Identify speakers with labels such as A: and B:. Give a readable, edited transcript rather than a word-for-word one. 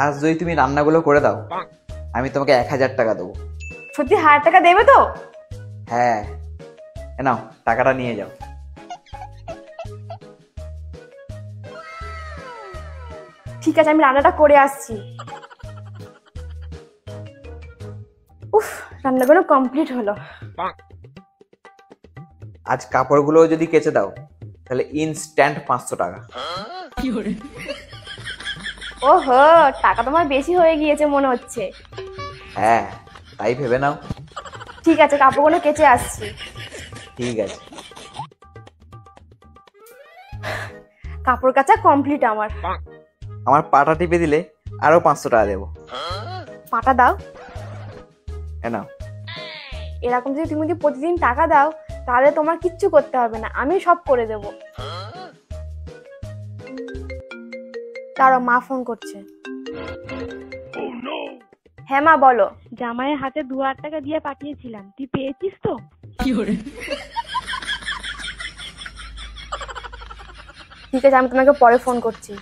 A: আজ যদি তুমি রান্নাগুলো করে দাও আমি তোমাকে 1000 টাকা দেবো।
B: সত্যি 1000 টাকা দেবে তো?
A: হ্যাঁ, এ নাও টাকাটা নিয়ে যাও।
B: ঠিক আছে, আমি রান্নাটা করে আসছি। উফ, রান্নাগুলো কমপ্লিট হলো।
A: আজ কাপড়গুলো যদি কেচে দাও তাহলে ইনস্ট্যান্ট 500 টাকা।
B: ওহো, টাকা তোমার বেশি হয়ে গিয়েছে মনে হচ্ছে।
A: হ্যাঁ, তাই ভেবে নাও।
B: ঠিক আছে, কাপড়গুলো কেচে আসছি।
A: ঠিক আছে।
B: কাপড় কাচা কমপ্লিট আমার।
A: আমার পাটা টিপে দিলে আরো 500 টাকা দেবো।
B: পাটা দাও।
A: এ নাও।
B: এরকম যদি তুমি কি প্রতিদিন টাকা দাও তাহলে তোমার কিচ্ছু করতে হবে না, আমি সব করে দেব। দাঁড়াও, মা ফোন করছে। হ্যাঁ মা, বলো।
C: জামাইয়ের হাতে 2000 টাকা দিয়ে পাঠিয়েছিলাম, তুই পেয়েছিস তো?
B: ঠিক আছে, আমি তোমাকে পরে ফোন করছি।